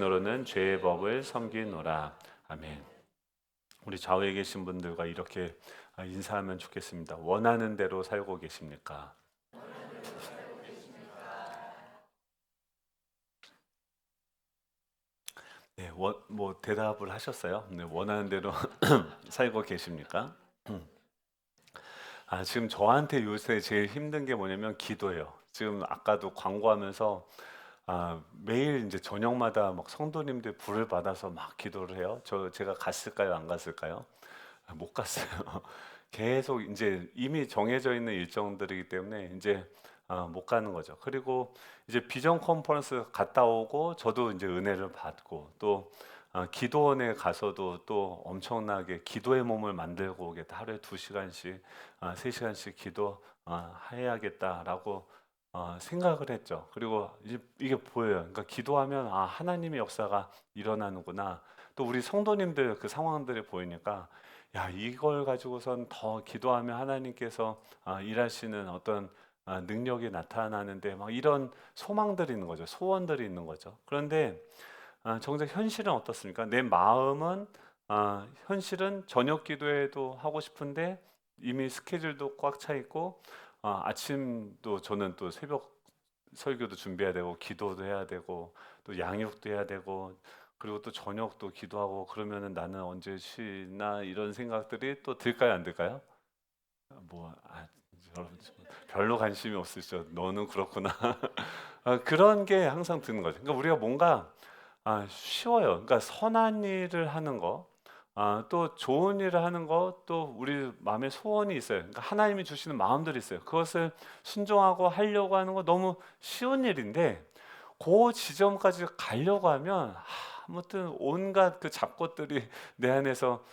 육신으로는 죄의 법을 섬기노라. 아멘. 우리 좌우에 계신 분들과 이렇게 인사하면 좋겠습니다. 원하는 대로 살고 계십니까? 네, 뭐 대답을 하셨어요? 네, 원하는 대로 살고 계십니까? 지금 저한테 요새 제일 힘든 게 뭐냐면 기도예요. 지금 아까도 광고하면서 매일 이제 저녁마다 막 성도님들 불을 받아서 막 기도를 해요. 제가 갔을까요? 안 갔을까요? 못 갔어요. 계속 이제 이미 정해져 있는 일정들이기 때문에 이제 못 가는 거죠. 그리고 이제 비전 컨퍼런스 갔다 오고 저도 이제 은혜를 받고 또 기도원에 가서도 또 엄청나게 기도의 몸을 만들고 오겠다. 하루에 2시간씩, 3시간씩 기도 해야겠다라고 생각을 했죠. 그리고 이게 보여요. 그러니까 기도하면 하나님의 역사가 일어나는구나. 또 우리 성도님들 그 상황들이 보이니까 야, 이걸 가지고선 더 기도하면 하나님께서 일하시는 어떤 능력이 나타나는데 막 이런 소망들이 있는 거죠. 소원들이 있는 거죠. 그런데 정작 현실은 어떻습니까? 내 마음은 현실은 저녁 기도회도 하고 싶은데 이미 스케줄도 꽉 차 있고 아침도 저는 또 새벽 설교도 준비해야 되고 기도도 해야 되고 또 양육도 해야 되고 그리고 또 저녁도 기도하고 그러면은 나는 언제 쉬나 이런 생각들이 또 들까요, 안 들까요? 뭐 여러분 별로 관심이 없으시죠. 너는 그렇구나. 그런 게 항상 드는 거죠. 그러니까 우리가 뭔가 쉬워요. 그러니까 선한 일을 하는 거, 또 좋은 일을 하는 거, 또 우리 마음에 소원이 있어요. 그러니까 하나님이 주시는 마음들이 있어요. 그것을 순종하고 하려고 하는 거 너무 쉬운 일인데, 그 지점까지 가려고 하면 아무튼 온갖 그 잡것들이 내 안에서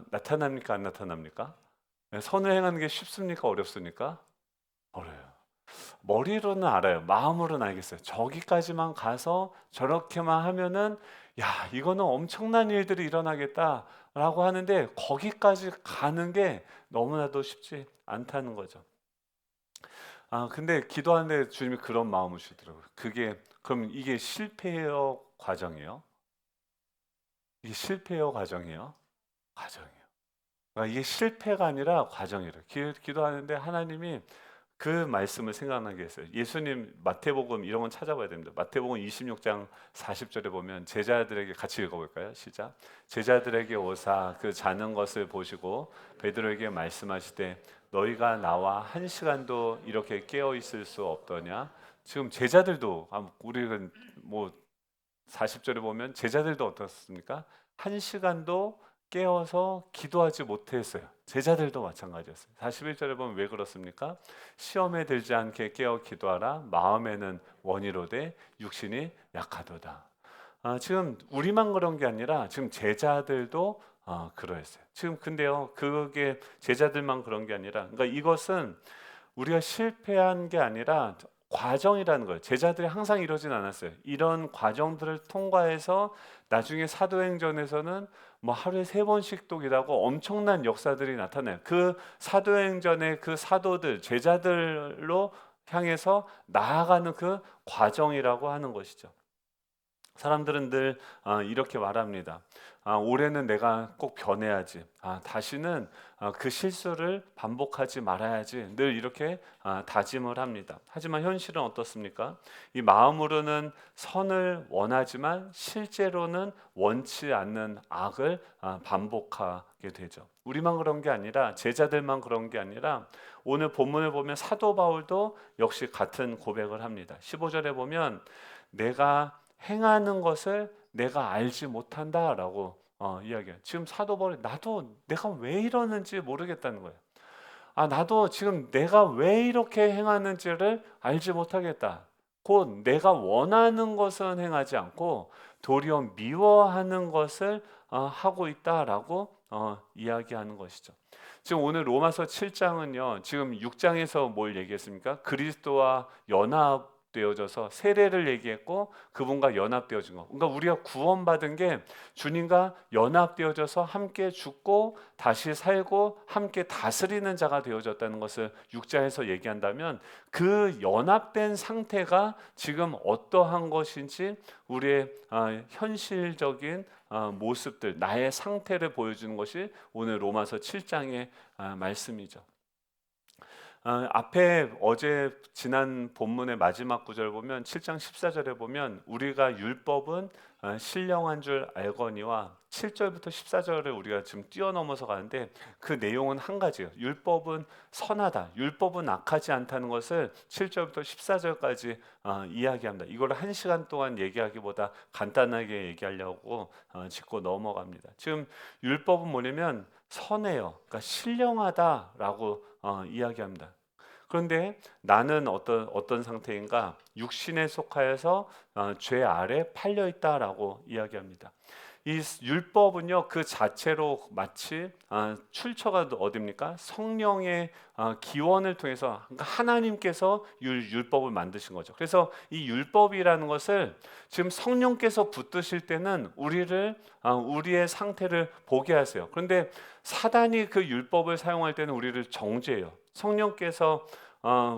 나타납니까, 안 나타납니까? 네, 선을 행하는 게 쉽습니까, 어렵습니까? 어려요. 머리로는 알아요. 마음으로는 알겠어요. 저기까지만 가서 저렇게만 하면은 야, 이거는 엄청난 일들이 일어나겠다라고 하는데 거기까지 가는 게 너무나도 쉽지 않다는 거죠. 근데 기도하는데 주님이 그런 마음을 주더라고요. 그럼 이게 실패예요, 과정이에요? 이게 실패예요, 과정이에요? 과정이에요. 그러니까 이게 실패가 아니라 과정이래요. 기도하는데 하나님이 그 말씀을 생각나게 했어요. 예수님 마태복음 이런 건 찾아봐야 됩니다. 마태복음 26장 40절에 보면 제자들에게 같이 읽어볼까요? 시작. 제자들에게 오사 그 자는 것을 보시고 베드로에게 말씀하시되 너희가 나와 1시간도 이렇게 깨어 있을 수 없더냐? 지금 제자들도 우리는 뭐 40절에 보면 제자들도 어떻습니까? 1시간도 깨어서 기도하지 못했어요. 제자들도 마찬가지였어요. 41절에 보면 왜 그렇습니까? 시험에 들지 않게 깨어 기도하라. 마음에는 원이로되 육신이 약하도다. 지금 우리만 그런 게 아니라 지금 제자들도 그러했어요. 지금 근데요, 그게 제자들만 그런 게 아니라, 그러니까 이것은 우리가 실패한 게 아니라 과정이라는 거예요. 제자들이 항상 이러진 않았어요. 이런 과정들을 통과해서 나중에 사도행전에서는 뭐 하루에 3번씩도 기도하고 엄청난 역사들이 나타나요. 그 사도행전의 그 사도들, 제자들로 향해서 나아가는 그 과정이라고 하는 것이죠. 사람들은 늘 이렇게 말합니다. 올해는 내가 꼭 변해야지. 다시는 그 실수를 반복하지 말아야지. 늘 이렇게 다짐을 합니다. 하지만 현실은 어떻습니까? 이 마음으로는 선을 원하지만 실제로는 원치 않는 악을 반복하게 되죠. 우리만 그런 게 아니라 제자들만 그런 게 아니라 오늘 본문을 보면 사도 바울도 역시 같은 고백을 합니다. 15절에 보면 내가 행하는 것을 내가 알지 못한다라고 이야기해요. 지금 사도 바울이 나도 내가 왜 이러는지 모르겠다는 거예요. 나도 지금 내가 왜 이렇게 행하는지를 알지 못하겠다. 곧 내가 원하는 것은 행하지 않고 도리어 미워하는 것을 하고 있다라고 이야기하는 것이죠. 지금 오늘 로마서 7장은요. 지금 6장에서 뭘 얘기했습니까? 그리스도와 연합 연합되어져서 세례를 얘기했고 그분과 연합되어진 거. 그러니까 우리가 구원받은 게 주님과 연합되어져서 함께 죽고 다시 살고 함께 다스리는 자가 되어졌다는 것을 6자에서 얘기한다면 그 연합된 상태가 지금 어떠한 것인지 우리의 현실적인 모습들, 나의 상태를 보여주는 것이 오늘 로마서 7장의 말씀이죠. 앞에 어제 지난 본문의 마지막 구절 보면 7장 14절에 보면 우리가 율법은 신령한 줄 알거니와 7절부터 14절을 우리가 지금 뛰어넘어서 가는데 그 내용은 한 가지예요. 율법은 선하다, 율법은 악하지 않다는 것을 7절부터 14절까지 이야기합니다. 이걸 1시간 동안 얘기하기보다 간단하게 얘기하려고 짚고 넘어갑니다. 지금 율법은 뭐냐면 선해요. 그러니까 신령하다라고 이야기합니다. 그런데 나는 어떤 상태인가? 육신에 속하여서 죄 아래 팔려 있다라고 이야기합니다. 이 율법은요 그 자체로 마치 출처가 어디입니까? 성령의 기원을 통해서 그러니까 하나님께서 율법을 만드신 거죠. 그래서 이 율법이라는 것을 지금 성령께서 붙드실 때는 우리의 상태를 보게 하세요. 그런데 사단이 그 율법을 사용할 때는 우리를 정죄해요. 성령께서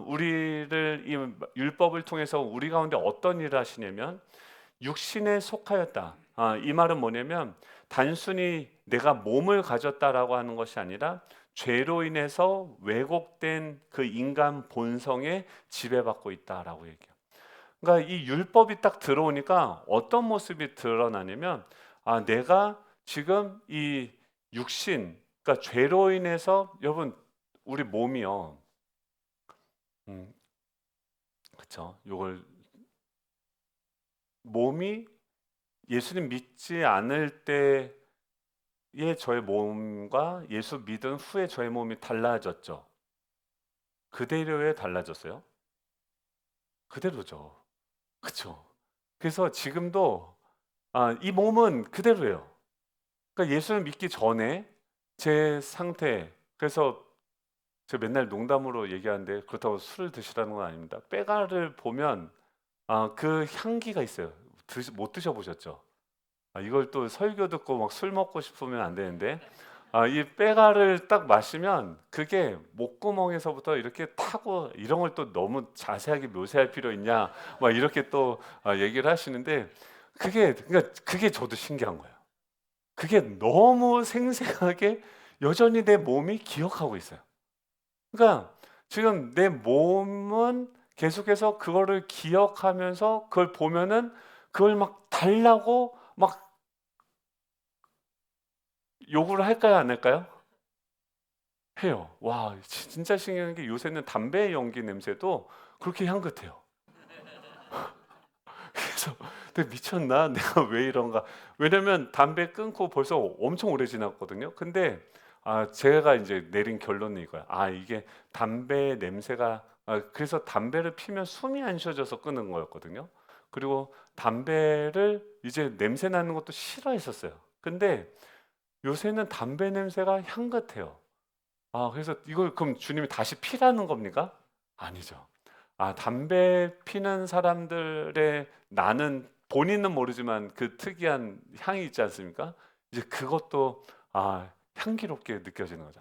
우리를 이 율법을 통해서 우리 가운데 어떤 일을 하시냐면 육신에 속하였다. 이 말은 뭐냐면 단순히 내가 몸을 가졌다라고 하는 것이 아니라 죄로 인해서 왜곡된 그 인간 본성에 지배받고 있다라고 얘기해요. 그러니까 이 율법이 딱 들어오니까 어떤 모습이 드러나냐면 내가 지금 이 육신, 그러니까 죄로 인해서 여러분 우리 몸이요. 그렇죠. 요걸 몸이 예수님 믿지 않을 때의 저의 몸과 예수 믿은 후에 저의 몸이 달라졌죠. 그대로에 달라졌어요? 그대로죠. 그렇죠. 그래서 지금도 이 몸은 그대로예요. 그러니까 예수를 믿기 전에 제 상태, 그래서 제가 맨날 농담으로 얘기하는데 그렇다고 술을 드시라는 건 아닙니다. 빼가를 보면 그 향기가 있어요. 못 드셔보셨죠? 이걸 또 설교 듣고 막 술 먹고 싶으면 안 되는데 이 빼가를 딱 마시면 그게 목구멍에서부터 이렇게 타고 이런 걸 또 너무 자세하게 묘사할 필요 있냐 막 이렇게 또 얘기를 하시는데 그게 저도 신기한 거예요. 그게 너무 생생하게 여전히 내 몸이 기억하고 있어요. 그러니까 지금 내 몸은 계속해서 그거를 기억하면서 그걸 보면은 그걸 막 달라고 막 요구를 할까요, 안 할까요? 해요. 와, 진짜 신기한 게 요새는 담배 연기 냄새도 그렇게 향긋해요. 그래서 내가 미쳤나? 내가 왜 이런가? 왜냐면 담배 끊고 벌써 엄청 오래 지났거든요. 근데 제가 이제 내린 결론은 이거야. 이게 담배 냄새가 그래서 담배를 피면 숨이 안 쉬어져서 끊은 거였거든요. 그리고 담배를 이제 냄새 나는 것도 싫어했었어요. 근데 요새는 담배 냄새가 향긋해요. 그래서 이걸 그럼 주님이 다시 피라는 겁니까? 아니죠. 담배 피는 사람들의 나는 본인은 모르지만 그 특이한 향이 있지 않습니까? 이제 그것도 향기롭게 느껴지는 거죠.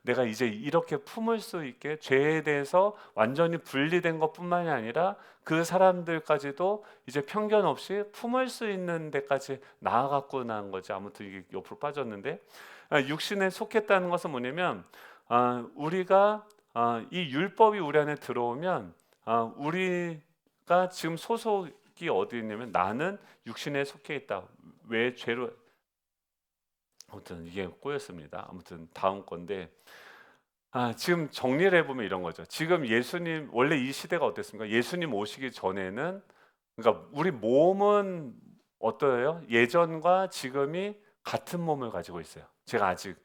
내가 이제 이렇게 품을 수 있게 죄에 대해서 완전히 분리된 것뿐만이 아니라 그 사람들까지도 이제 편견 없이 품을 수 있는 데까지 나아갔고 난 거지. 아무튼 이게 옆으로 빠졌는데 육신에 속했다는 것은 뭐냐면 우리가 이 율법이 우리 안에 들어오면 우리가 지금 소속이 어디 있냐면 나는 육신에 속해 있다. 왜 죄로 아무튼 이게 꼬였습니다. 아무튼 다음 건데 지금 정리를 해보면 이런 거죠. 지금 예수님 원래 이 시대가 어땠습니까? 예수님 오시기 전에는 그러니까 우리 몸은 어떠해요? 예전과 지금이 같은 몸을 가지고 있어요. 제가 아직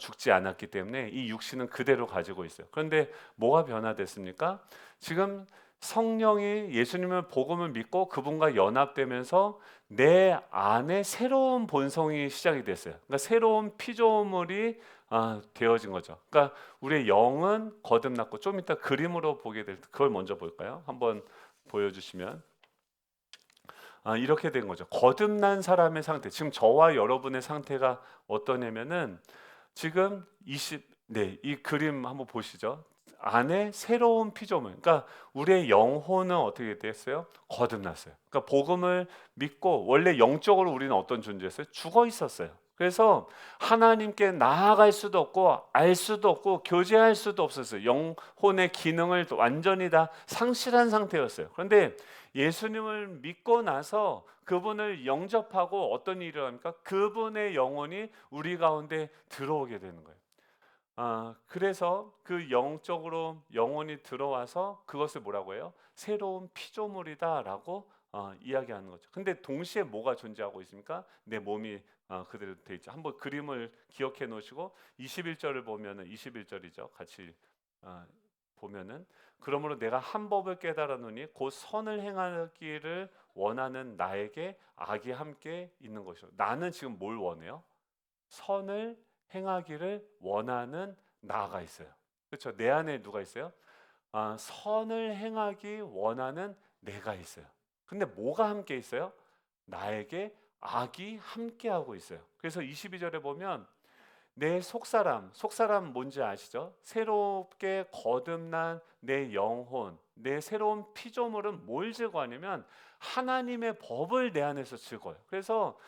죽지 않았기 때문에 이 육신은 그대로 가지고 있어요. 그런데 뭐가 변화됐습니까? 지금 성령이 예수님을 복음을 믿고 그분과 연합되면서 내 안에 새로운 본성이 시작이 됐어요. 그러니까 새로운 피조물이 되어진 거죠. 그러니까 우리의 영은 거듭났고 좀 이따 그림으로 보게 될 그걸 먼저 볼까요? 한번 보여주시면 이렇게 된 거죠. 거듭난 사람의 상태. 지금 저와 여러분의 상태가 어떠냐면은 지금 20, 이 그림 한번 보시죠. 안에 새로운 피조물. 그러니까 우리의 영혼은 어떻게 됐어요? 거듭났어요. 그러니까 복음을 믿고 원래 영적으로 우리는 어떤 존재였어요? 죽어 있었어요. 그래서 하나님께 나아갈 수도 없고 알 수도 없고 교제할 수도 없었어요. 영혼의 기능을 완전히 다 상실한 상태였어요. 그런데 예수님을 믿고 나서 그분을 영접하고 어떤 일을 합니까? 그분의 영혼이 우리 가운데 들어오게 되는 거예요. 그래서 그 영적으로 영혼이 들어와서 그것을 뭐라고 해요? 새로운 피조물이다라고 이야기하는 거죠. 근데 동시에 뭐가 존재하고 있습니까? 내 몸이 그대로 돼 있죠. 한번 그림을 기억해 놓으시고 21절을 보면은 21절이죠. 같이 보면은 그러므로 내가 한 법을 깨달았노니 곧 선을 행하기를 원하는 나에게 악이 함께 있는 것이요. 나는 지금 뭘 원해요? 선을 행하기를 원하는 나가 있어요. 그렇죠? 내 안에 누가 있어요? 선을 행하기 원하는 내가 있어요. 근데 뭐가 함께 있어요? 나에게 악이 함께하고 있어요. 그래서 22절에 보면 내 속사람 뭔지 아시죠? 새롭게 거듭난 내 영혼, 내 새로운 피조물은 뭘 즐거워하냐면 하나님의 법을 내 안에서 즐거워요. 그래서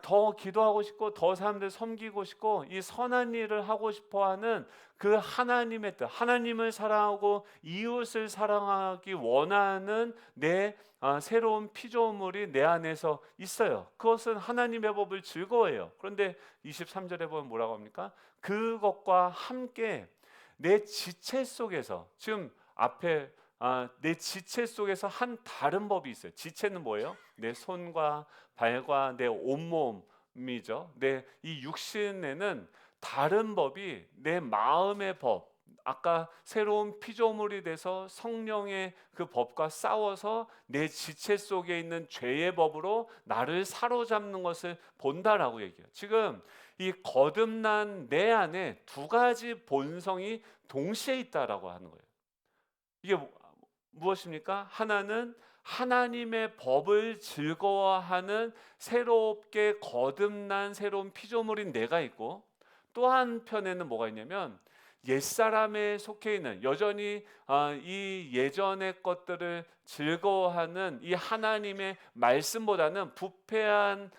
더 기도하고 싶고 더 사람들 섬기고 싶고 이 선한 일을 하고 싶어하는 그 하나님의 뜻, 하나님을 사랑하고 이웃을 사랑하기 원하는 내 새로운 피조물이 내 안에서 있어요. 그것은 하나님의 법을 즐거워해요. 그런데 23절에 보면 뭐라고 합니까? 그것과 함께 내 지체 속에서 지금 앞에 내 지체 속에서 한 다른 법이 있어요. 지체는 뭐예요? 내 손과 발과 내 온몸이죠. 내 이 육신에는 다른 법이 내 마음의 법, 아까 새로운 피조물이 돼서 성령의 그 법과 싸워서 내 지체 속에 있는 죄의 법으로 나를 사로잡는 것을 본다라고 얘기해요. 지금 이 거듭난 내 안에 두 가지 본성이 동시에 있다라고 하는 거예요. 이게 무엇입니까? 하나는 하나님의 법을 즐거워하는 새롭게 거듭난 새로운 피조물인 내가 있고, 또 한편에는 뭐가 있냐면 옛사람에 속해 있는 여전히 이 예전의 것들을 즐거워하는 이 하나님의 말씀보다는 부패한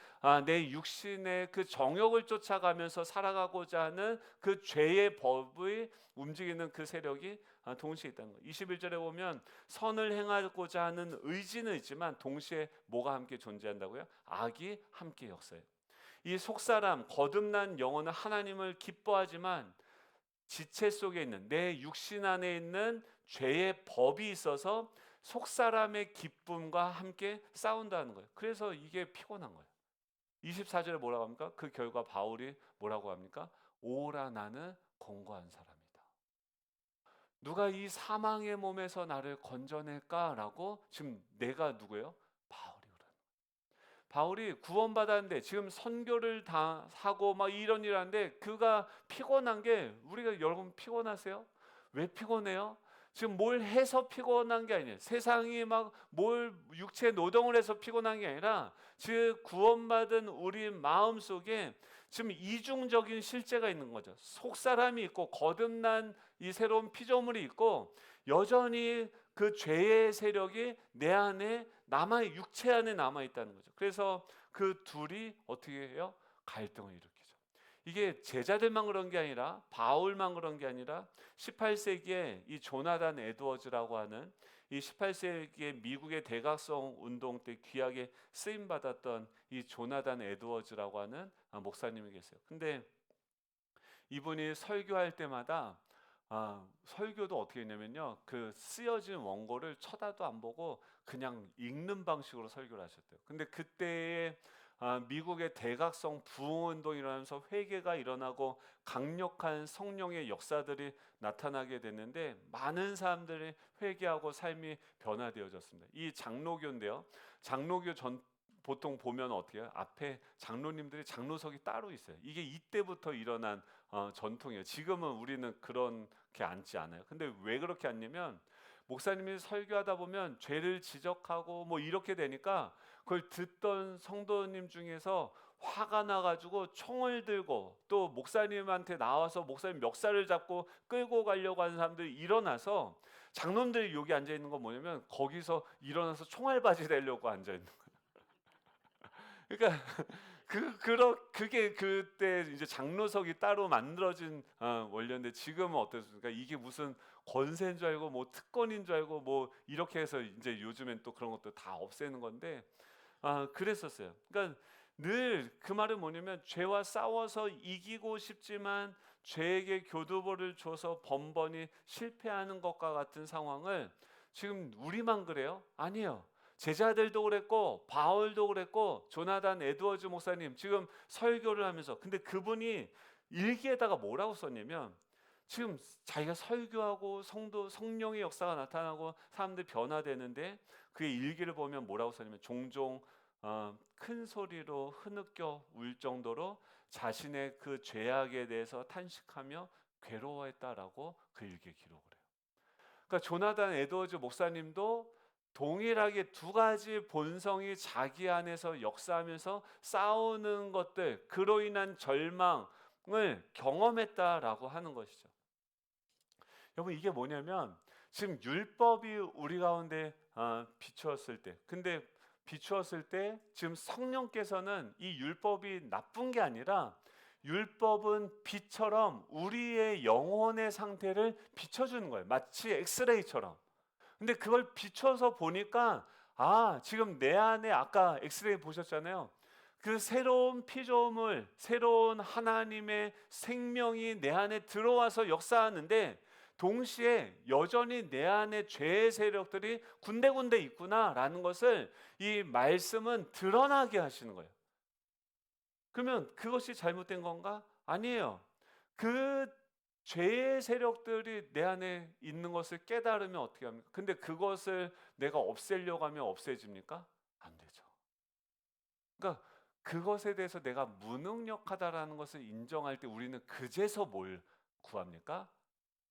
내 육신의 그 정욕을 쫓아가면서 살아가고자 하는 그 죄의 법의 움직이는 그 세력이 동시에 있다는 거예요. 21절에 보면 선을 행하고자 하는 의지는 있지만 동시에 뭐가 함께 존재한다고요? 악이 함께 역사해요. 이 속사람 거듭난 영혼은 하나님을 기뻐하지만 지체 속에 있는 내 육신 안에 있는 죄의 법이 있어서 속사람의 기쁨과 함께 싸운다는 거예요. 그래서 이게 피곤한 거예요. 24절에 뭐라고 합니까? 그 결과 바울이 뭐라고 합니까? 오라 나는 공고한 사람이다. 누가 이 사망의 몸에서 나를 건져낼까라고 지금 내가 누구예요? 바울이 그러는 거예요. 바울이 구원받았는데 지금 선교를 다 하고 막 이런 일 하는데 그가 피곤한 게 우리가 여러분 피곤하세요? 왜 피곤해요? 지금 뭘 해서 피곤한 게 아니에요. 세상이 막 뭘 육체 노동을 해서 피곤한 게 아니라 즉 구원받은 우리 마음 속에 지금 이중적인 실제가 있는 거죠. 속사람이 있고 거듭난 이 새로운 피조물이 있고 여전히 그 죄의 세력이 내 안에 육체 안에 남아 있다는 거죠. 그래서 그 둘이 어떻게 해요? 갈등을 일으키죠. 이게 제자들만 그런 게 아니라 바울만 그런 게 아니라 18세기에 이 조나단 에드워즈라고 하는 이 18세기의 미국의 대각성 운동 때 귀하게 쓰임 받았던 이 조나단 에드워즈라고 하는 목사님이 계세요. 근데 이분이 설교할 때마다 설교도 어떻게 했냐면요, 그 쓰여진 원고를 쳐다도 안 보고 그냥 읽는 방식으로 설교를 하셨대요. 근데 그때에 미국의 대각성 부흥운동이 일어나면서 회개가 일어나고 강력한 성령의 역사들이 나타나게 됐는데 많은 사람들이 회개하고 삶이 변화되어졌습니다. 이 장로교인데요. 장로교 전 보통 보면 어떻게 해요? 앞에 장로님들이 장로석이 따로 있어요. 이게 이때부터 일어난 전통이에요. 지금은 우리는 그렇게 앉지 않아요. 근데 왜 그렇게 앉냐면 목사님이 설교하다 보면 죄를 지적하고 뭐 이렇게 되니까 그걸 듣던 성도님 중에서 화가 나가지고 총을 들고 또 목사님한테 나와서 목사님 멱살을 잡고 끌고 가려고 하는 사람들이 일어나서, 장로님들이 여기 앉아 있는 건 뭐냐면 거기서 일어나서 총알바지 되려고 앉아 있는 거예요. 그러니까 그게 그때 이제 장로석이 따로 만들어진 원료인데, 지금은 어떻습니까? 이게 무슨 권세인 줄 알고 뭐 특권인 줄 알고 뭐 이렇게 해서 이제 요즘엔 또 그런 것도 다 없애는 건데, 그랬었어요. 그러니까 늘 그 말은 뭐냐면, 죄와 싸워서 이기고 싶지만 죄에게 교두보를 줘서 번번이 실패하는 것과 같은 상황을, 지금 우리만 그래요? 아니에요. 제자들도 그랬고 바울도 그랬고 조나단 에드워즈 목사님 지금 설교를 하면서, 근데 그분이 일기에다가 뭐라고 썼냐면, 지금 자기가 설교하고 성령의 역사가 나타나고 사람들이 변화되는데, 그의 일기를 보면 뭐라고 썼냐면, 종종 큰 소리로 흐느껴 울 정도로 자신의 그 죄악에 대해서 탄식하며 괴로워했다라고 그 일기에 기록을 해요. 그러니까 조나단 에드워즈 목사님도 동일하게 두 가지 본성이 자기 안에서 역사하면서 싸우는 것들, 그로 인한 절망을 경험했다라고 하는 것이죠. 여러분, 이게 뭐냐면, 지금 율법이 우리 가운데 비추었을 때, 근데 비추었을 때 지금 성령께서는 이 율법이 나쁜 게 아니라, 율법은 빛처럼 우리의 영혼의 상태를 비춰주는 거예요. 마치 엑스레이처럼. 근데 그걸 비춰서 보니까, 지금 내 안에, 아까 엑스레이 보셨잖아요. 그 새로운 피조물, 새로운 하나님의 생명이 내 안에 들어와서 역사하는데, 동시에 여전히 내 안에 죄의 세력들이 군데군데 있구나라는 것을 이 말씀은 드러나게 하시는 거예요. 그러면 그것이 잘못된 건가? 아니에요. 그 죄의 세력들이 내 안에 있는 것을 깨달으면 어떻게 합니까? 근데 그것을 내가 없애려고 하면 없애집니까? 안 되죠. 그러니까 그것에 대해서 내가 무능력하다라는 것을 인정할 때 우리는 그제서 뭘 구합니까?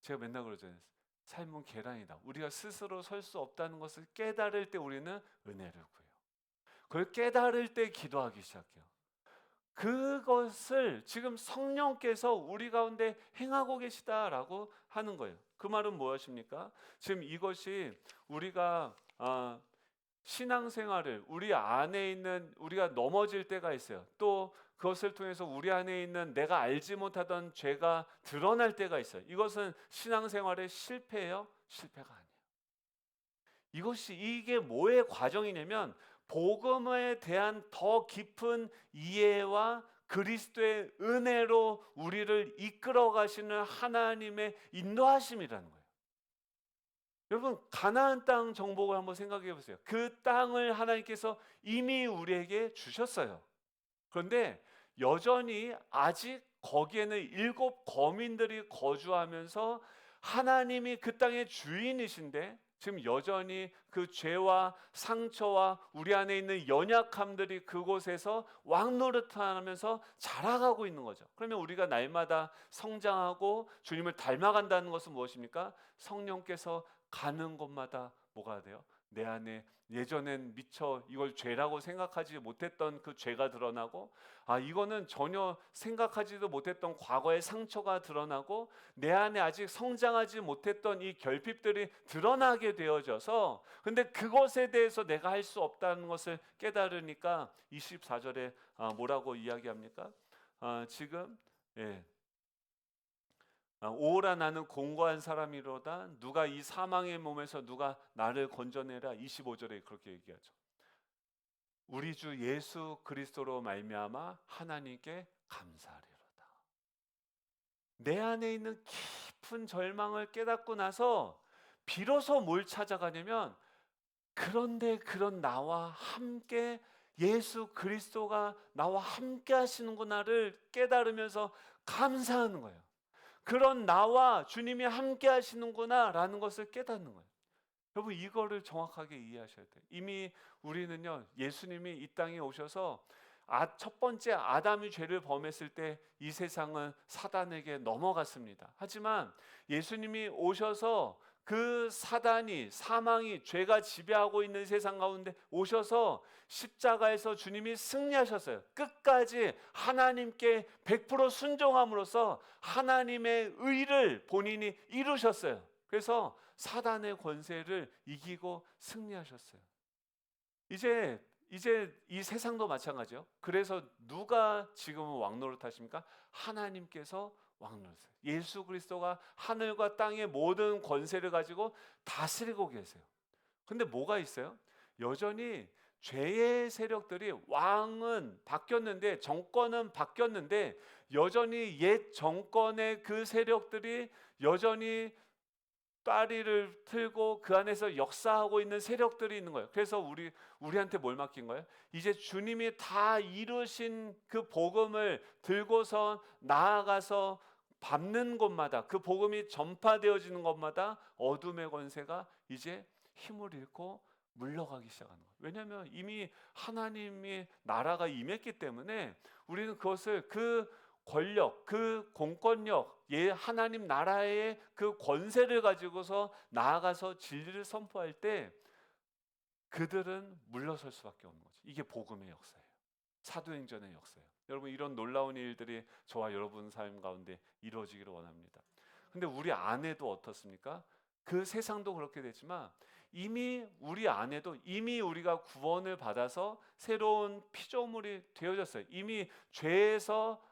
제가 맨날 그러잖아요. 삶은 계란이다. 우리가 스스로 설 수 없다는 것을 깨달을 때 우리는 은혜를 구해요. 그걸 깨달을 때 기도하기 시작해요. 그것을 지금 성령께서 우리 가운데 행하고 계시다라고 하는 거예요. 그 말은 무엇입니까? 지금 이것이 우리가 신앙생활을, 우리 안에 있는, 우리가 넘어질 때가 있어요. 또 그것을 통해서 우리 안에 있는 내가 알지 못하던 죄가 드러날 때가 있어요. 이것은 신앙생활의 실패예요? 실패가 아니에요. 이게 뭐의 과정이냐면, 복음에 대한 더 깊은 이해와 그리스도의 은혜로 우리를 이끌어 가시는 하나님의 인도하심이라는 거예요. 여러분, 가나안 땅 정복을 한번 생각해 보세요. 그 땅을 하나님께서 이미 우리에게 주셨어요. 그런데 여전히 아직 거기에는 7 거민들이 거주하면서, 하나님이 그 땅의 주인이신데 지금 여전히 그 죄와 상처와 우리 안에 있는 연약함들이 그곳에서 왕노릇하면서 자라가고 있는 거죠. 그러면 우리가 날마다 성장하고 주님을 닮아간다는 것은 무엇입니까? 성령께서 가는 곳마다 뭐가 돼요? 내 안에 예전엔 미처 이걸 죄라고 생각하지 못했던 그 죄가 드러나고, 이거는 전혀 생각하지도 못했던 과거의 상처가 드러나고, 내 안에 아직 성장하지 못했던 이 결핍들이 드러나게 되어져서, 근데 그것에 대해서 내가 할 수 없다는 것을 깨달으니까 24절에 뭐라고 이야기합니까? 지금 오라 나는 공고한 사람이로다. 누가 이 사망의 몸에서 누가 나를 건져내라. 25절에 그렇게 얘기하죠. 우리 주 예수 그리스도로 말미암아 하나님께 감사하리로다. 내 안에 있는 깊은 절망을 깨닫고 나서 비로소 뭘 찾아가냐면, 그런데 그런 나와 함께 예수 그리스도가 나와 함께 하시는구나를 깨달으면서 감사하는 거예요. 그런 나와 주님이 함께 하시는구나 라는 것을 깨닫는 거예요. 여러분, 이거를 정확하게 이해하셔야 돼요. 이미 우리는요, 예수님이 이 땅에 오셔서 첫 번째 아담이 죄를 범했을 때 이 세상은 사단에게 넘어갔습니다. 하지만 예수님이 오셔서 그 사단이, 사망이, 죄가 지배하고 있는 세상 가운데 오셔서 십자가에서 주님이 승리하셨어요. 끝까지 하나님께 100% 순종함으로써 하나님의 의를 본인이 이루셨어요. 그래서 사단의 권세를 이기고 승리하셨어요. 이제 이 세상도 마찬가지요. 그래서 누가 지금은 왕노릇 하십니까? 하나님께서 왕노릇하세요. 예수 그리스도가 하늘과 땅의 모든 권세를 가지고 다스리고 계세요. 근데 뭐가 있어요? 여전히 죄의 세력들이, 왕은 바뀌었는데, 정권은 바뀌었는데 여전히 옛 정권의 그 세력들이 여전히 따리를 틀고 그 안에서 역사하고 있는 세력들이 있는 거예요. 그래서 우리한테 뭘 맡긴 거예요? 이제 주님이 다 이루신 그 복음을 들고서 나아가서 밟는 곳마다, 그 복음이 전파되어지는 곳마다 어둠의 권세가 이제 힘을 잃고 물러가기 시작하는 거예요. 왜냐하면 이미 하나님의 나라가 임했기 때문에 우리는 그것을, 그 권력, 그 공권력, 하나님 나라의 그 권세를 가지고서 나아가서 진리를 선포할 때 그들은 물러설 수밖에 없는 거죠. 이게 복음의 역사예요. 사도행전의 역사예요. 여러분, 이런 놀라운 일들이 저와 여러분 삶 가운데 이루어지기를 원합니다. 근데 우리 안에도 어떻습니까? 그 세상도 그렇게 되지만 이미 우리 안에도 이미 우리가 구원을 받아서 새로운 피조물이 되어졌어요. 이미 죄에서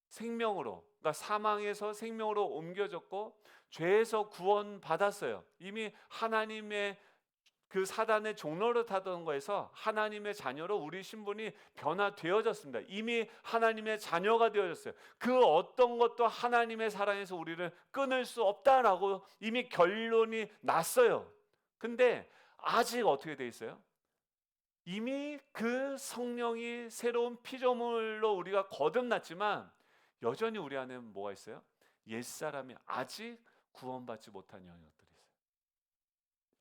생명으로, 그러니까 사망에서 생명으로 옮겨졌고 죄에서 구원받았어요. 이미 하나님의 그 사단의 종로를 타던 거에서 하나님의 자녀로 우리 신분이 변화되어졌습니다. 이미 하나님의 자녀가 되어졌어요. 그 어떤 것도 하나님의 사랑에서 우리를 끊을 수 없다라고 이미 결론이 났어요. 근데 아직 어떻게 돼 있어요? 이미 그 성령이 새로운 피조물로 우리가 거듭났지만 여전히 우리 안에 뭐가 있어요? 옛사람이 아직 구원받지 못한 영역들이 있어요.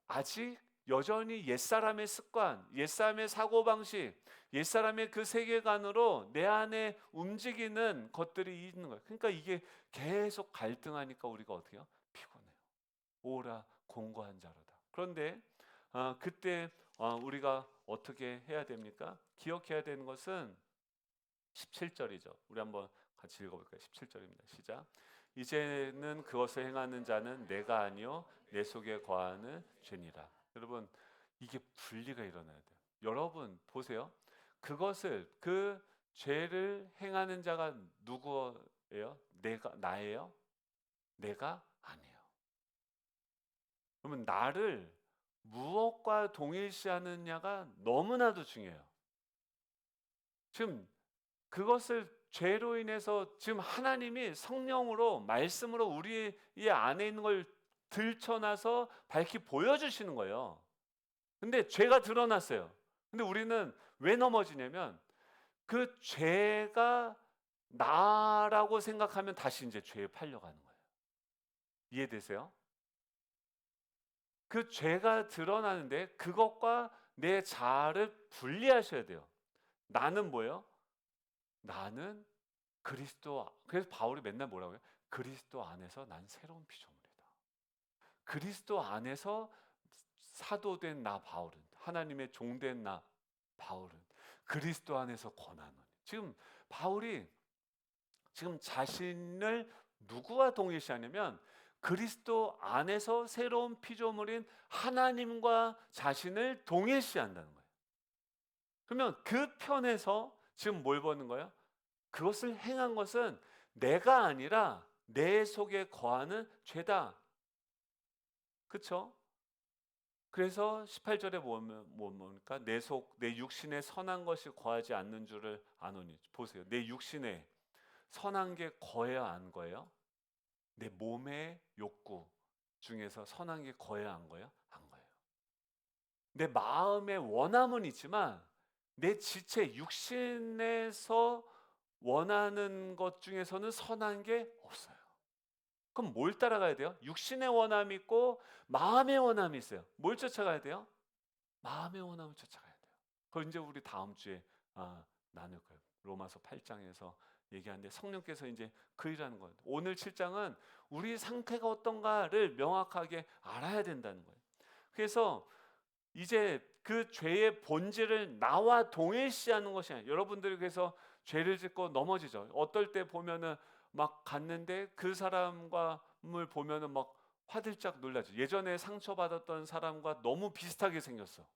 아직 여전히 옛사람의 습관, 옛사람의 사고방식, 옛사람의 그 세계관으로 내 안에 움직이는 것들이 있는 거예요. 그러니까 이게 계속 갈등하니까 우리가 어떻게 해요? 피곤해요. 오라 공고한 자로다. 그런데 그때 우리가 어떻게 해야 됩니까? 기억해야 되는 것은 17절이죠. 우리 한번 같이 읽어볼까요? 17절입니다. 시작. 이제는 그것을 행하는 자는 내가 아니요 내 속에 거하는 죄니라. 여러분, 이게 분리가 일어나야 돼요. 여러분 보세요. 그 죄를 행하는 자가 누구예요? 나예요? 내가 아니에요. 그러면 나를 무엇과 동일시하느냐가 너무나도 중요해요. 지금 그것을 죄로 인해서 지금 하나님이 성령으로, 말씀으로 우리의 안에 있는 걸 들춰놔서 밝히 보여주시는 거예요. 근데 죄가 드러났어요. 근데 우리는 왜 넘어지냐면 그 죄가 나라고 생각하면 다시 이제 죄에 팔려가는 거예요. 이해되세요? 그 죄가 드러나는데 그것과 내 자아를 분리하셔야 돼요. 나는 뭐예요? 나는 그리스도, 그래서 바울이 맨날 뭐라고 해요? 그리스도 안에서 난 새로운 피조물이다. 그리스도 안에서 사도된 나 바울은, 하나님의 종된 나 바울은 그리스도 안에서 권하노니. 지금 바울이 지금 자신을 누구와 동일시하냐면 그리스도 안에서 새로운 피조물인 하나님과 자신을 동일시한다는 거예요. 그러면 그 편에서 지금 뭘 보는 거예요? 그것을 행한 것은 내가 아니라 내 속에 거하는 죄다. 그렇죠? 그래서 18절에 보면 뭡니까? 내 육신에 선한 것이 거하지 않는 줄을 아노니. 보세요. 내 육신에 선한 게 거해야 안 거예요? 내 몸의 욕구 중에서 선한 게 거해야 안 거예요? 안 거예요. 내 마음의 원함은 있지만 내 지체, 육신에서 원하는 것 중에서는 선한 게 없어요. 그럼 뭘 따라가야 돼요? 육신의 원함이 있고 마음의 원함이 있어요. 뭘 쫓아가야 돼요? 마음의 원함을 쫓아가야 돼요. 그걸 이제 우리 다음 주에 나눌 거예요. 로마서 8장에서 얘기하는데 성령께서 이제 그 일하는 거예요. 오늘 7장은 우리 상태가 어떤가를 명확하게 알아야 된다는 거예요. 그래서 이제 그 죄의 본질을 나와 동일시하는 것이 아니에요. 여러분들이 그래서 죄를 짓고 넘어지죠. 어떨 때 보면은 막 갔는데 그 사람과를 보면은 막 화들짝 놀라죠. 예전에 상처받았던 사람과 너무 비슷하게 생겼어.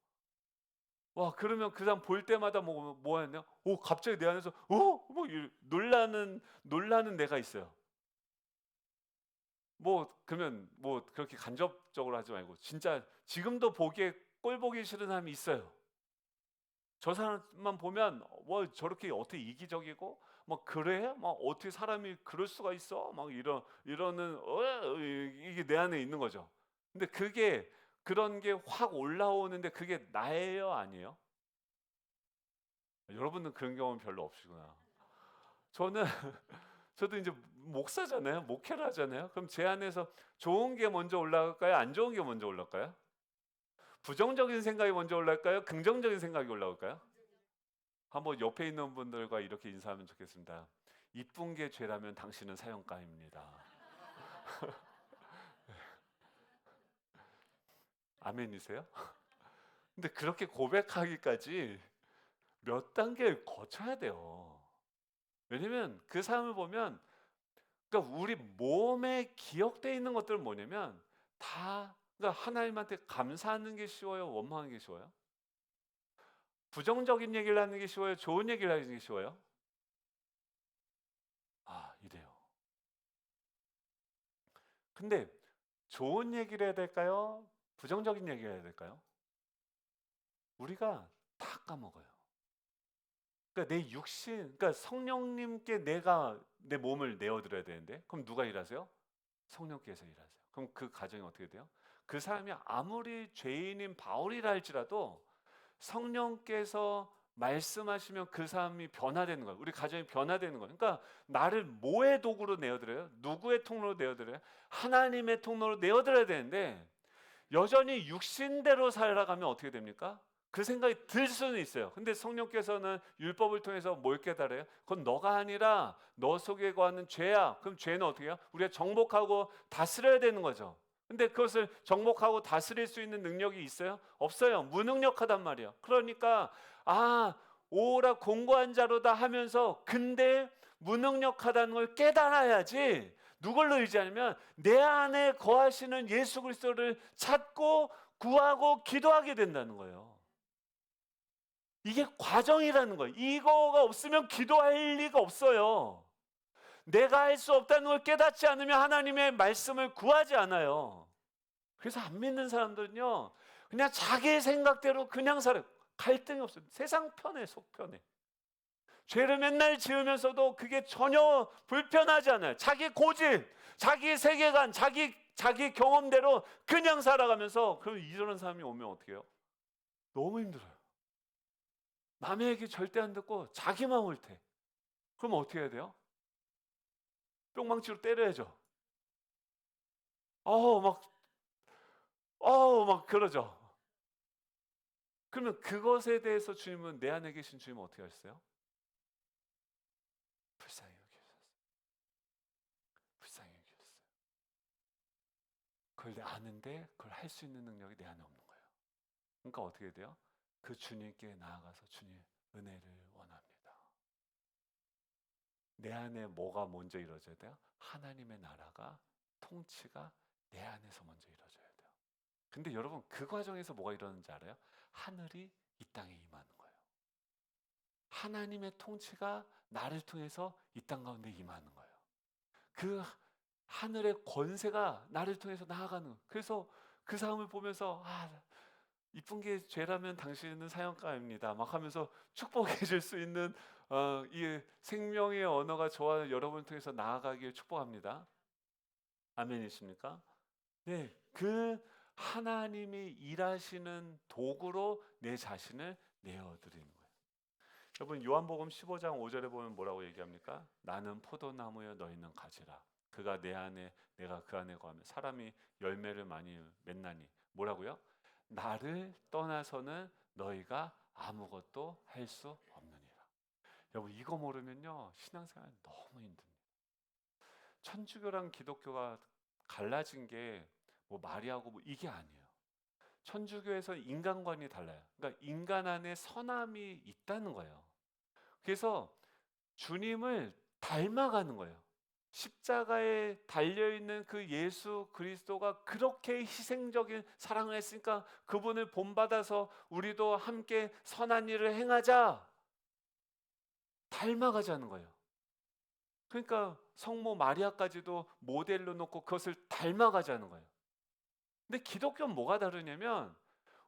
와, 그러면 그 사람 볼 때마다 뭐 했냐? 오, 갑자기 내 안에서 놀라는 내가 있어요. 뭐 그러면 뭐 그렇게 간접적으로 하지 말고 진짜 지금도 보기에 꼴 보기 싫은 사람이 있어요. 저 사람만 보면 저렇게 어떻게 이기적이고 막 그래? 막 어떻게 사람이 그럴 수가 있어? 막 이러는 이게 내 안에 있는 거죠. 근데 그게 그런 게 확 올라오는데 그게 나예요, 아니에요? 여러분은 그런 경험은 별로 없으시구나. 저는 저도 이제 목사잖아요. 목회를 하잖아요. 그럼 제 안에서 좋은 게 먼저 올라갈까요? 안 좋은 게 먼저 올라갈까요? 부정적인 생각이 먼저 올라갈까요? 긍정적인 생각이 올라올까요? 한번 옆에 있는 분들과 이렇게 인사하면 좋겠습니다. 이쁜 게 죄라면 당신은 사형감입니다. 아멘이세요? 근데 그렇게 고백하기까지 몇 단계를 거쳐야 돼요. 왜냐면 그 사람을 보면, 그러니까 우리 몸에 기억되어 있는 것들은 뭐냐면 다, 그러니까 하나님한테 감사하는 게 쉬워요, 원망하는 게 쉬워요? 부정적인 얘기를 하는 게 쉬워요, 좋은 얘기를 하는 게 쉬워요? 이래요. 근데 좋은 얘기를 해야 될까요? 부정적인 얘기를 해야 될까요? 우리가 다 까먹어요. 그러니까 내 육신, 그러니까 성령님께 내가 내 몸을 내어드려야 되는데, 그럼 누가 일하세요? 성령께서 일하세요. 그럼 그 가정이 어떻게 돼요? 그 사람이 아무리 죄인인 바울이라 할지라도 성령께서 말씀하시면 그 사람이 변화되는 거예요. 우리 가정이 변화되는 거예요. 그러니까 나를 뭐의 도구로 내어드려요? 누구의 통로로 내어드려요? 하나님의 통로로 내어드려야 되는데 여전히 육신대로 살아가면 어떻게 됩니까? 그 생각이 들 수는 있어요. 근데 성령께서는 율법을 통해서 뭘 깨달아요? 그건 너가 아니라 너 속에 거하는 죄야. 그럼 죄는 어떻게 해요? 우리가 정복하고 다스려야 되는 거죠. 근데 그것을 정복하고 다스릴 수 있는 능력이 있어요? 없어요. 무능력하단 말이에요. 그러니까 오라 공고한 자로다 하면서 근데 무능력하다는 걸 깨달아야지. 누굴로 의지하냐면 내 안에 거하시는 예수 그리스도를 찾고 구하고 기도하게 된다는 거예요. 이게 과정이라는 거예요. 이거가 없으면 기도할 리가 없어요. 내가 할 수 없다는 걸 깨닫지 않으면 하나님의 말씀을 구하지 않아요. 그래서 안 믿는 사람들은요, 그냥 자기 생각대로 그냥 살아요. 갈등이 없어요. 세상 편해, 속 편해. 죄를 맨날 지으면서도 그게 전혀 불편하지 않아요. 자기 고집, 자기 세계관, 자기 경험대로 그냥 살아가면서, 그럼 이런 사람이 오면 어떻게 해요? 너무 힘들어요. 남의 얘기 절대 안 듣고 자기만 옳대. 그럼 어떻게 해야 돼요? 뿅망치로 때려야죠. 어우, 막 그러죠. 그러면 그것에 대해서 주님은, 내 안에 계신 주님은 어떻게 하셨어요? 불쌍히 여기셨어요. 불쌍히 여기셨어요. 그걸 아는데 그걸 할 수 있는 능력이 내 안에 없는 거예요. 그러니까 어떻게 돼요? 그 주님께 나아가서 주님 은혜를 원합니다. 내 안에 뭐가 먼저 이루어져야 돼요? 하나님의 나라가, 통치가 내 안에서 먼저 이루어져야 돼요. 근데 여러분, 그 과정에서 뭐가 일어나는지 알아요? 하늘이 이 땅에 임하는 거예요. 하나님의 통치가 나를 통해서 이 땅 가운데 임하는 거예요. 그 하늘의 권세가 나를 통해서 나아가는 거예요. 그래서 그 사람을 보면서 이쁜 게 죄라면 당신은 사형감입니다 막 하면서 축복해 줄 수 있는 이 생명의 언어가 저와 여러분을 통해서 나아가길 축복합니다. 아멘이십니까? 네, 그 하나님이 일하시는 도구로 내 자신을 내어드리는 거예요. 여러분, 요한복음 15장 5절에 보면 뭐라고 얘기합니까? 나는 포도나무여 너희는 가지라. 그가 내 안에 내가 그 안에 거하면 사람이 열매를 많이 맺나니, 뭐라고요? 나를 떠나서는 너희가 아무것도 할 수 없느니라. 여러분 이거 모르면요 신앙생활 너무 힘듭니다. 천주교랑 기독교가 갈라진 게 뭐 마리아고 뭐 이게 아니에요. 천주교에서 인간관이 달라요. 그러니까 인간 안에 선함이 있다는 거예요. 그래서 주님을 닮아가는 거예요. 십자가에 달려있는 그 예수 그리스도가 그렇게 희생적인 사랑을 했으니까 그분을 본받아서 우리도 함께 선한 일을 행하자, 닮아가자는 거예요. 그러니까 성모 마리아까지도 모델로 놓고 그것을 닮아가자는 거예요. 근데 기독교는 뭐가 다르냐면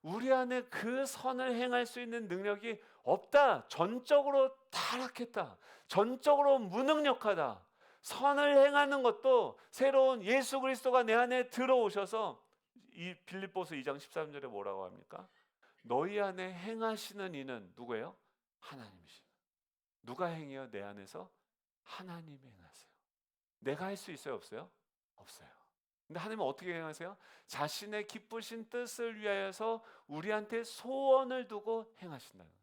우리 안에 그 선을 행할 수 있는 능력이 없다. 전적으로 타락했다. 전적으로 무능력하다. 선을 행하는 것도 새로운 예수 그리스도가 내 안에 들어오셔서 이 빌립보서 2장 13절에 뭐라고 합니까? 너희 안에 행하시는 이는 누구예요? 하나님이시다. 누가 행해요? 내 안에서? 하나님이 행하세요. 내가 할 수 있어요? 없어요? 없어요. 근데 하나님은 어떻게 행하세요? 자신의 기쁘신 뜻을 위하여서 우리한테 소원을 두고 행하신다는 거예요.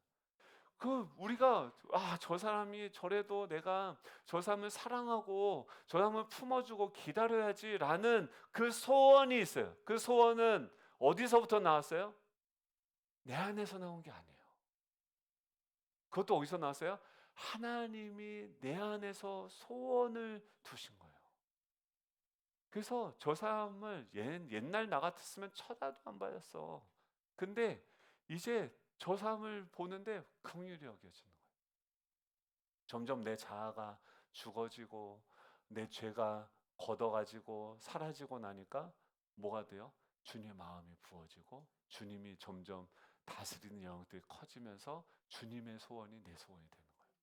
그 우리가 저 사람이 저래도 내가 저 사람을 사랑하고 저 사람을 품어주고 기다려야지라는 그 소원이 있어요. 그 소원은 어디서부터 나왔어요? 내 안에서 나온 게 아니에요. 그것도 어디서 나왔어요? 하나님이 내 안에서 소원을 두신 거예요. 그래서 저 사람을 옛날 나 같았으면 쳐다도 안 봐였어. 근데 이제 저 사람을 보는데 긍휼히 여겨지는 거예요. 점점 내 자아가 죽어지고 내 죄가 걷어가지고 사라지고 나니까 뭐가 돼요? 주님의 마음이 부어지고 주님이 점점 다스리는 영역들이 커지면서 주님의 소원이 내 소원이 되는 거예요.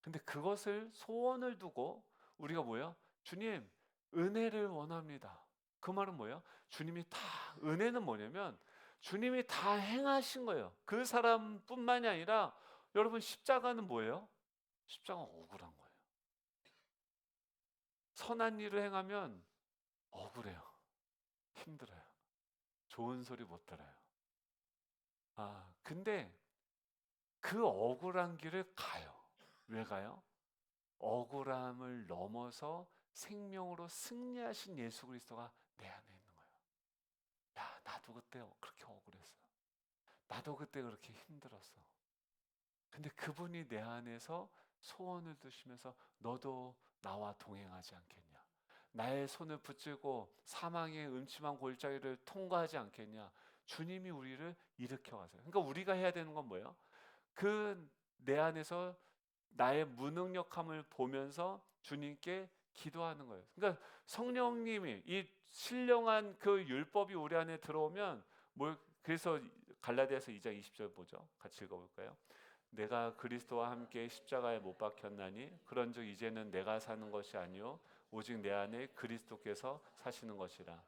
근데 그것을 소원을 두고 우리가 뭐예요? 주님 은혜를 원합니다. 그 말은 뭐예요? 주님이 다 은혜는 뭐냐면 주님이 다 행하신 거예요. 그 사람뿐만이 아니라 여러분 십자가는 뭐예요? 십자가는 억울한 거예요. 선한 일을 행하면 억울해요. 힘들어요. 좋은 소리 못 들어요. 근데 그 억울한 길을 가요. 왜 가요? 억울함을 넘어서 생명으로 승리하신 예수 그리스도가 내 안에 있는 거예요. 야, 나도 그때 그렇게 억울했어. 나도 그때 그렇게 힘들었어. 근데 그분이 내 안에서 소원을 두시면서 너도 나와 동행하지 않겠냐? 나의 손을 붙들고 사망의 음침한 골짜기를 통과하지 않겠냐? 주님이 우리를 일으켜 가세요. 그러니까 우리가 해야 되는 건 뭐예요? 그 내 안에서 나의 무능력함을 보면서 주님께 기도하는 거예요. 그러니까 성령님이 이 신령한 그 율법이 우리 안에 들어오면 그래서 갈라디아서 2장 20절 보죠. 같이 읽어볼까요? 내가 그리스도와 함께 십자가에 못 박혔나니 그런즉 이제는 내가 사는 것이 아니요 오직 내 안에 그리스도께서 사시는 것이라.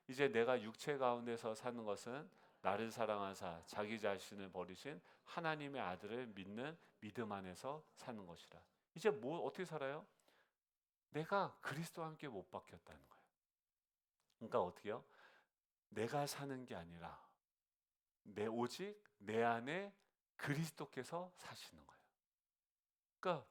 이제 내가 육체 가운데서 사는 것은 나를 사랑하사 자기 자신을 버리신 하나님의 아들을 믿는 믿음 안에서 사는 것이라. 이제 어떻게 살아요? 내가 그리스도와 함께 못 박혔다는 거예요. 그러니까 어떻게요? 내가 사는 게 아니라 오직 내 안에 그리스도께서 사시는 거예요. 그러니까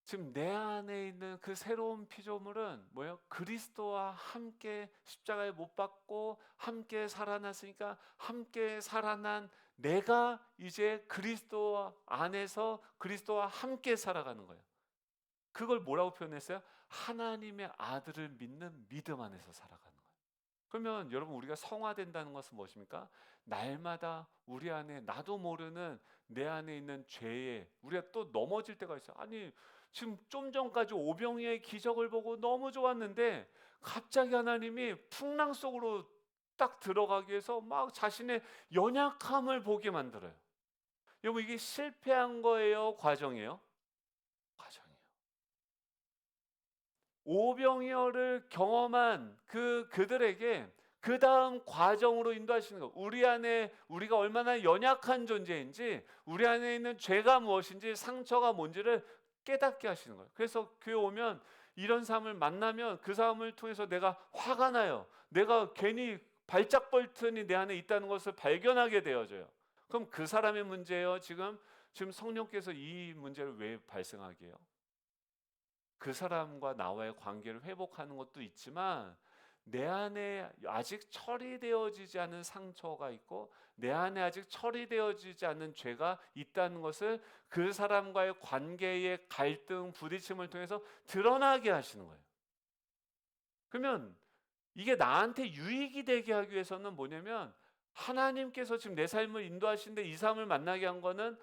지금 내 안에 있는 그 새로운 피조물은 뭐예요? 그리스도와 함께 십자가에 못 박고 함께 살아났으니까 함께 살아난 내가 이제 그리스도 안에서 그리스도와 함께 살아가는 거예요. 그걸 뭐라고 표현했어요? 하나님의 아들을 믿는 믿음 안에서 살아가는 거예요. 그러면 여러분 우리가 성화된다는 것은 무엇입니까? 날마다 우리 안에 나도 모르는 내 안에 있는 죄에 우리가 또 넘어질 때가 있어요. 아니 지금 좀 전까지 오병이의 기적을 보고 너무 좋았는데 갑자기 하나님이 풍랑 속으로 딱 들어가기 위해서 막 자신의 연약함을 보게 만들어요. 여러분 이게 실패한 거예요? 과정이에요? 과정이에요. 오병이어를 경험한 그들에게 그 다음 과정으로 인도하시는 거. 우리 안에 우리가 얼마나 연약한 존재인지, 우리 안에 있는 죄가 무엇인지, 상처가 뭔지를 깨닫게 하시는 거예요. 그래서 교회 오면 이런 사람을 만나면 그 사람을 통해서 내가 화가 나요. 내가 괜히 발작 버튼이 내 안에 있다는 것을 발견하게 되어져요. 그럼 그 사람의 문제예요? 지금 지금 성령께서 이 문제를 왜 발생하게 해요? 그 사람과 나와의 관계를 회복하는 것도 있지만 내 안에 아직 처리되어지지 않은 상처가 있고 내 안에 아직 처리되어지지 않은 죄가 있다는 것을 그 사람과의 관계의 갈등, 부딪힘을 통해서 드러나게 하시는 거예요. 그러면 이게 나한테 유익이 되게 하기 위해서는 뭐냐면 하나님께서 지금 내 삶을 인도하시는데 이 사람을 만나게 한 거는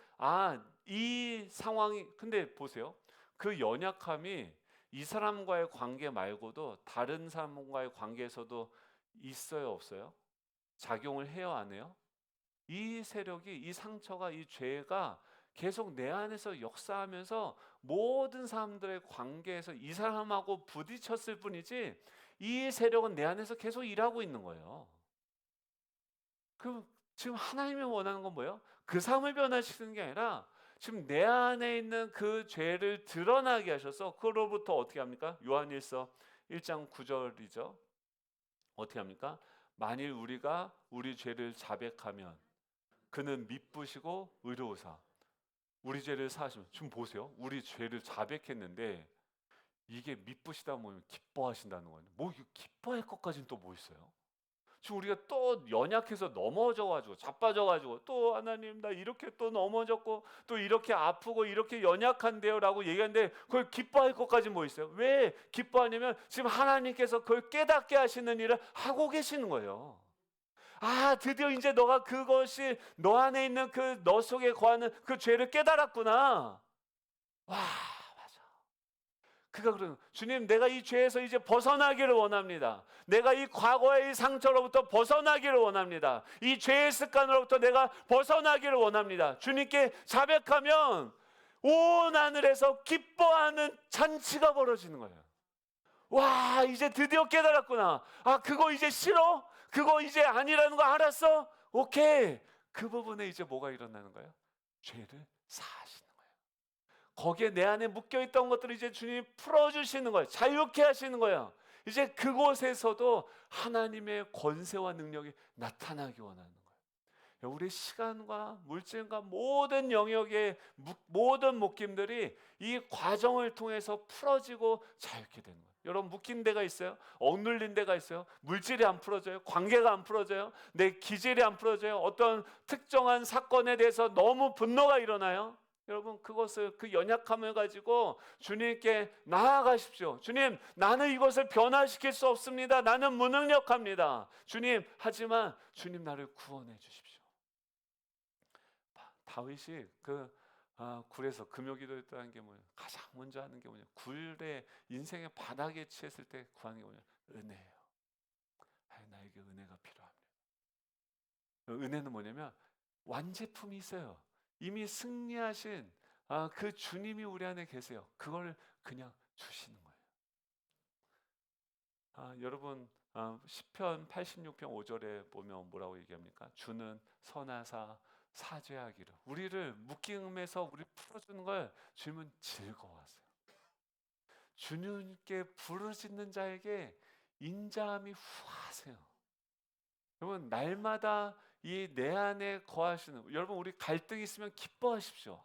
이 상황이 근데 보세요. 그 연약함이 이 사람과의 관계 말고도 다른 사람과의 관계에서도 있어요, 없어요? 작용을 해요, 안 해요? 이 세력이 이 상처가 이 죄가 계속 내 안에서 역사하면서 모든 사람들의 관계에서 이 사람하고 부딪혔을 뿐이지 이 세력은 내 안에서 계속 일하고 있는 거예요. 그럼 지금 하나님이 원하는 건 뭐예요? 그 사람을 변화시키는 게 아니라 지금 내 안에 있는 그 죄를 드러나게 하셔서 그로부터 어떻게 합니까? 요한일서 1장 9절이죠. 어떻게 합니까? 만일 우리가 우리 죄를 자백하면 그는 미쁘시고 의로우사 우리 죄를 사하시면 지금 보세요. 우리 죄를 자백했는데 이게 미쁘시다 보면 기뻐하신다는 거예요. 뭐 기뻐할 것까지는 또 뭐 있어요? 지금 우리가 또 연약해서 넘어져가지고 자빠져가지고 또 하나님 나 이렇게 또 넘어졌고 또 이렇게 아프고 이렇게 연약한데요라고 얘기하는데 그걸 기뻐할 것까지 뭐 있어요? 왜 기뻐하냐면 지금 하나님께서 그걸 깨닫게 하시는 일을 하고 계시는 거예요. 드디어 이제 너가 그것이 너 안에 있는 그 너 속에 거하는 그 죄를 깨달았구나. 와, 맞아. 그가 그러는 주님 내가 이 죄에서 이제 벗어나기를 원합니다. 내가 이 과거의 이 상처로부터 벗어나기를 원합니다. 이 죄의 습관으로부터 내가 벗어나기를 원합니다. 주님께 자백하면 온 하늘에서 기뻐하는 잔치가 벌어지는 거예요. 와, 이제 드디어 깨달았구나. 그거 이제 싫어? 그거 이제 아니라는 거 알았어? 오케이. 그 부분에 이제 뭐가 일어나는 거예요? 죄를 사하시는 거예요. 거기에 내 안에 묶여있던 것들을 이제 주님이 풀어주시는 거예요. 자유케 하시는 거예요. 이제 그곳에서도 하나님의 권세와 능력이 나타나기 원하는 거예요. 우리 시간과 물질과 모든 영역의 모든 묶임들이 이 과정을 통해서 풀어지고 자유케 되는 거예요. 여러분 묶인 데가 있어요? 억눌린 데가 있어요? 물질이 안 풀어져요? 관계가 안 풀어져요? 내 기질이 안 풀어져요? 어떤 특정한 사건에 대해서 너무 분노가 일어나요? 여러분 그것을 그 연약함을 가지고 주님께 나아가십시오. 주님 나는 이것을 변화시킬 수 없습니다. 나는 무능력합니다. 주님 하지만 주님 나를 구원해 주십시오. 다윗이 굴에서 금요기도했다는 게 뭐예요? 가장 먼저 하는 게 뭐냐? 굴에 인생의 바닥에 취했을 때 구하는 게 뭐냐? 은혜예요. 나에게 은혜가 필요합니다. 은혜는 뭐냐면 완제품이 있어요. 이미 승리하신 그 주님이 우리 안에 계세요. 그걸 그냥 주시는 거예요. 여러분 시편 86편 5절에 보면 뭐라고 얘기합니까? 주는 선하사 사죄하기를 우리를 묶임에서 우리 풀어주는 걸 주님은 즐거워하세요. 주님께 부르짖는 자에게 인자함이 후하세요. 여러분 날마다 이 내 안에 거하시는 여러분 우리 갈등이 있으면 기뻐하십시오.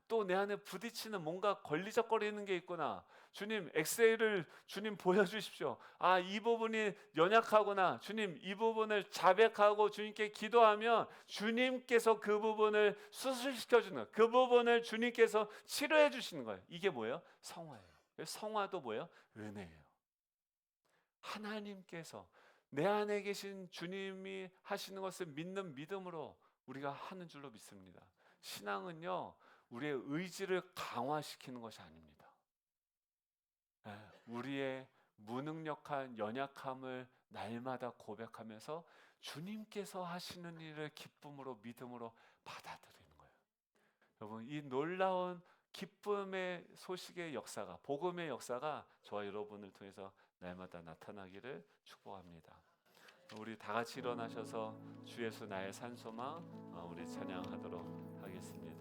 또 내 안에 부딪히는 뭔가 걸리적거리는 게 있구나. 주님 엑셀을 주님 보여주십시오. 이 부분이 연약하구나. 주님 이 부분을 자백하고 주님께 기도하면 주님께서 그 부분을 수술시켜주는 그 부분을 주님께서 치료해 주시는 거예요. 이게 뭐예요? 성화예요. 성화도 뭐예요? 은혜예요. 하나님께서 내 안에 계신 주님이 하시는 것을 믿는 믿음으로 우리가 하는 줄로 믿습니다. 신앙은요 우리의 의지를 강화시키는 것이 아닙니다. 우리의 무능력한 연약함을 날마다 고백하면서 주님께서 하시는 일을 기쁨으로 믿음으로 받아들이는 거예요. 여러분 이 놀라운 기쁨의 소식의 역사가 복음의 역사가 저와 여러분을 통해서 날마다 나타나기를 축복합니다. 우리 다 같이 일어나셔서 주 예수 나의 산소망 우리 찬양하도록 하겠습니다.